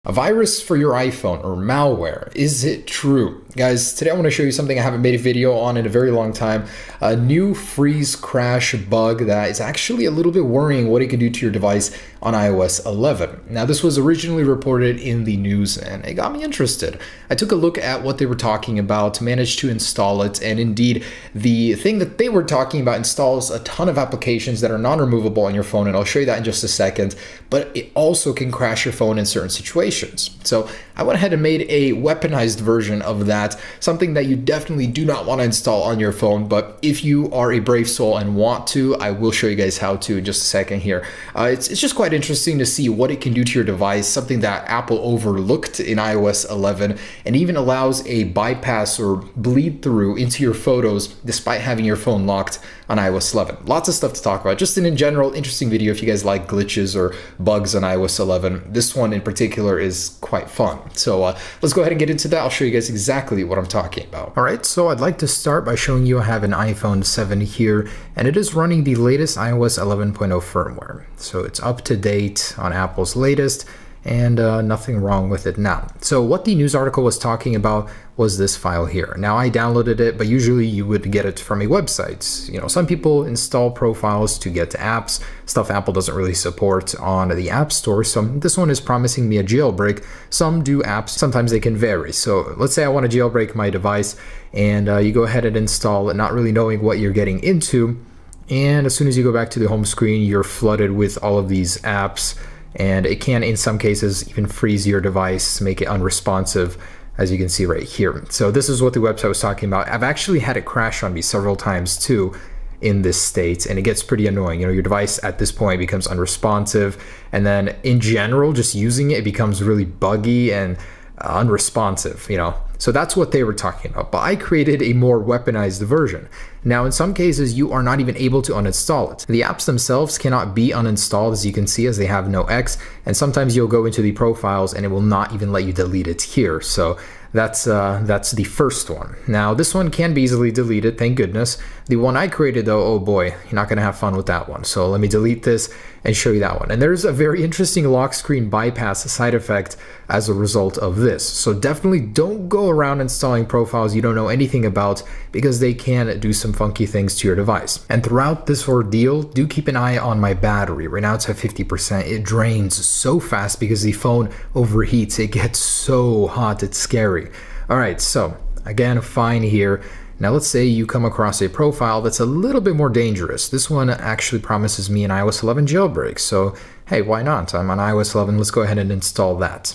A virus for your iPhone or malware, is it true? Guys, today I want to show you something I haven't made a video on in a very long time. A new freeze crash bug that is actually a little bit worrying what it can do to your device on iOS 11. Now, this was originally reported in the news and it got me interested. I took a look at what they were talking about, managed to install it, and indeed, the thing that they were talking about installs a ton of applications that are non-removable on your phone, and I'll show you that in just a second, but it also can crash your phone in certain situations. So I went ahead and made a weaponized version of that, something that you definitely do not want to install on your phone, but if you are a brave soul and want to, I will show you guys how to in just a second here. It's just quite interesting to see what it can do to your device, something that Apple overlooked in iOS 11, and even allows a bypass or bleed through into your photos despite having your phone locked on iOS 11. Lots of stuff to talk about. Just in general, interesting video if you guys like glitches or bugs on iOS 11. This one in particular is quite fun. So let's go ahead and get into that. I'll show you guys exactly what I'm talking about. All right, so I'd like to start by showing you I have an iPhone 7 here, and it is running the latest iOS 11.0 firmware. So it's up to date on Apple's latest, and nothing wrong with it now. So what the news article was talking about was this file here. Now, I downloaded it, but usually you would get it from a website. You know, some people install profiles to get to apps, stuff Apple doesn't really support on the App Store. So this one is promising me a jailbreak. Some do apps, sometimes they can vary. So let's say I want to jailbreak my device, and you go ahead and install it, not really knowing what you're getting into. And as soon as you go back to the home screen, you're flooded with all of these apps, and it can, in some cases, even freeze your device, make it unresponsive, as you can see right here. So this is what the website was talking about. I've actually had it crash on me several times too in this state, and it gets pretty annoying. You know, your device at this point becomes unresponsive, and then in general, just using it, it becomes really buggy and unresponsive, you know. So that's what they were talking about, but I created a more weaponized version. Now, in some cases, you are not even able to uninstall it. The apps themselves cannot be uninstalled, as you can see, as they have no X, and sometimes you'll go into the profiles and it will not even let you delete it here. So that's the first one. Now, this one can be easily deleted, thank goodness. The one I created though, oh boy, you're not gonna have fun with that one. So let me delete this and show you that one. And there's a very interesting lock screen bypass side effect as a result of this. So definitely don't go around installing profiles you don't know anything about, because they can do some funky things to your device. And throughout this ordeal, do keep an eye on my battery. Right now it's at 50%. It drains so fast because the phone overheats. It gets so hot, it's scary. All right, so again, fine here. Now let's say you come across a profile that's a little bit more dangerous. This one actually promises me an iOS 11 jailbreak. So hey, why not? I'm on iOS 11. Let's go ahead and install that.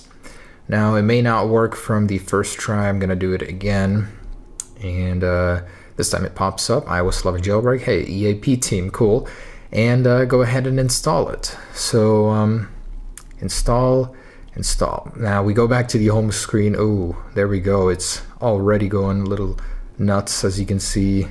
Now, it may not work from the first try. I'm gonna do it again. And this time it pops up, iOS 11 jailbreak. Hey, EAP team, cool. And go ahead and install it. So install. Now we go back to the home screen. Oh, there we go. It's already going a little nuts, as you can see.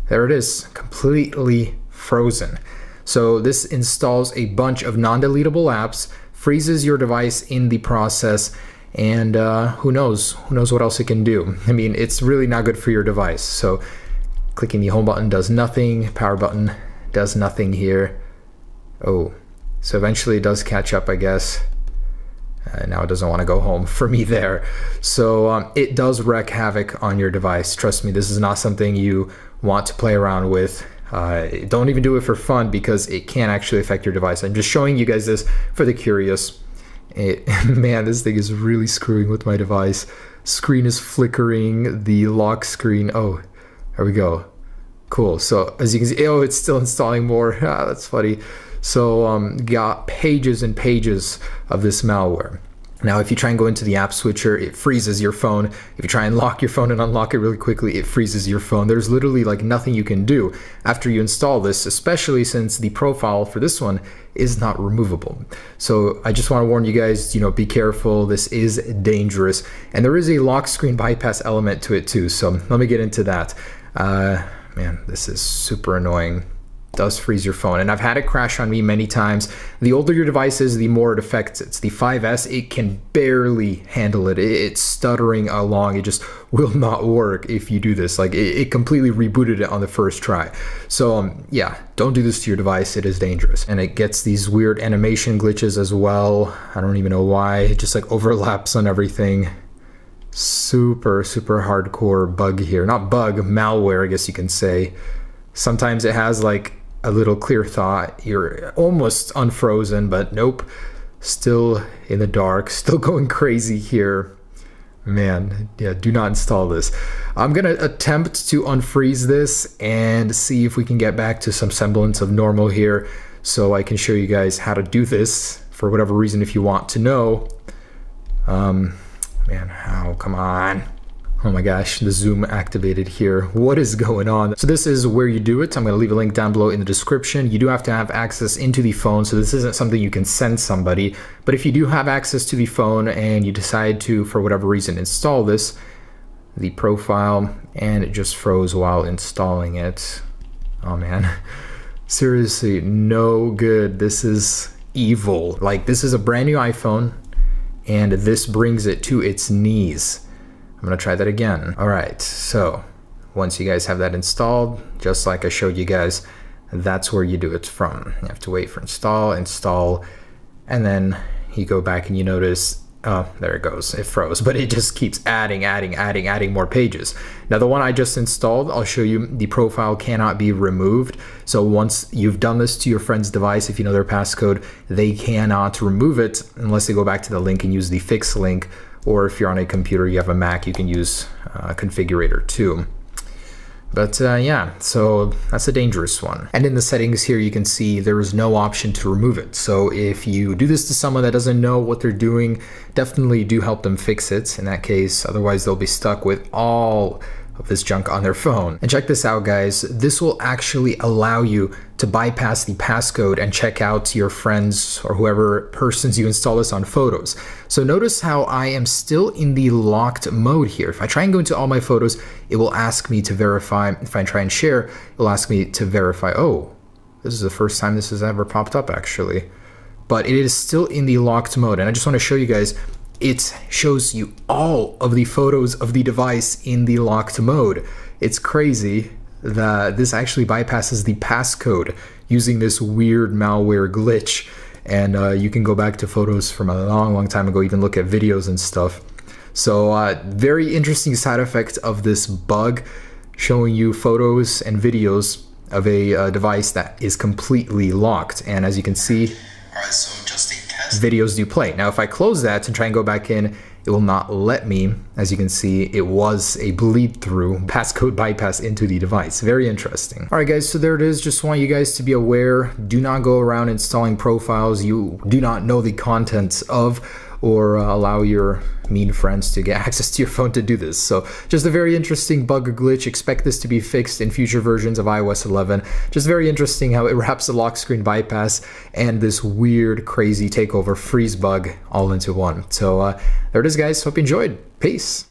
There it is, completely frozen. So this installs a bunch of non-deletable apps, freezes your device in the process, and who knows what else it can do. I mean, it's really not good for your device. So clicking the home button does nothing, power button does nothing here. Oh, so eventually it does catch up, I guess. Now it doesn't want to go home for me there. So it does wreak havoc on your device. Trust me, this is not something you want to play around with. Don't even do it for fun, because it can actually affect your device. I'm just showing you guys this for the curious. Man, this thing is really screwing with my device. Screen is flickering, the lock screen. Oh, there we go. Cool. So as you can see, oh, it's still installing more. That's funny. So got pages and pages of this malware. Now, if you try and go into the app switcher, it freezes your phone. If you try and lock your phone and unlock it really quickly, it freezes your phone. There's literally like nothing you can do after you install this, especially since the profile for this one is not removable. So I just want to warn you guys, be careful. This is dangerous. And there is a lock screen bypass element to it too. So let me get into that. Man, this is super annoying. does freeze your phone, and I've had it crash on me many times. The older your device is, the more it affects it. It's the 5S, it can barely handle it. It's stuttering along. It just will not work if you do this. Like it completely rebooted it on the first try. So yeah, don't do this to your device. It is dangerous, and it gets these weird animation glitches as well. I don't even know why. It just like overlaps on everything. Super hardcore bug here. Not bug, malware, I guess you can say. Sometimes it has like a little clear thought, you're almost unfrozen, but nope, still in the dark, still going crazy here. Man, yeah, do not install this. I'm gonna attempt to unfreeze this and see if we can get back to some semblance of normal here, so I can show you guys how to do this for whatever reason if you want to know. Man, how? Come on. Oh my gosh, the zoom activated here. What is going on? So this is where you do it. I'm gonna leave a link down below in the description. You do have to have access into the phone, so this isn't something you can send somebody. But if you do have access to the phone and you decide to, for whatever reason, install this, the profile, and it just froze while installing it. Oh man, seriously, no good. This is evil. Like, this is a brand new iPhone, and this brings it to its knees. I'm gonna try that again. All right, so once you guys have that installed, just like I showed you guys, that's where you do it from. You have to wait for install, and then you go back and you notice, oh, there it goes, it froze, but it just keeps adding more pages. Now the one I just installed, I'll show you, the profile cannot be removed. So once you've done this to your friend's device, if you know their passcode, they cannot remove it unless they go back to the link and use the fix link. Or if you're on a computer, you have a Mac, you can use Configurator too. But yeah, so that's a dangerous one. And in the settings here, you can see there is no option to remove it. So if you do this to someone that doesn't know what they're doing, definitely do help them fix it in that case. Otherwise, they'll be stuck with all of this junk on their phone. And check this out, guys. This will actually allow you to bypass the passcode and check out your friends or whoever persons you install this on photos. So notice how I am still in the locked mode here. If I try and go into all my photos, it will ask me to verify. If I try and share, it will ask me to verify. Oh, this is the first time this has ever popped up actually. But it is still in the locked mode. And I just want to show you guys, it shows you all of the photos of the device in the locked mode. It's crazy that this actually bypasses the passcode using this weird malware glitch. And you can go back to photos from a long time ago, even look at videos and stuff. So very interesting side effect of this bug, showing you photos and videos of a device that is completely locked. And as you can see, videos do play. Now if I close that and try and go back in, it will not let me. As you can see, it was a bleed through passcode bypass into the device. Very interesting. All right guys, so there it is. Just want you guys to be aware, do not go around installing profiles you do not know the contents of, or allow your mean friends to get access to your phone to do this. So just a very interesting bug or glitch. Expect this to be fixed in future versions of iOS 11. Just very interesting how it wraps the lock screen bypass and this weird, crazy takeover freeze bug all into one. So there it is, guys. Hope you enjoyed. Peace.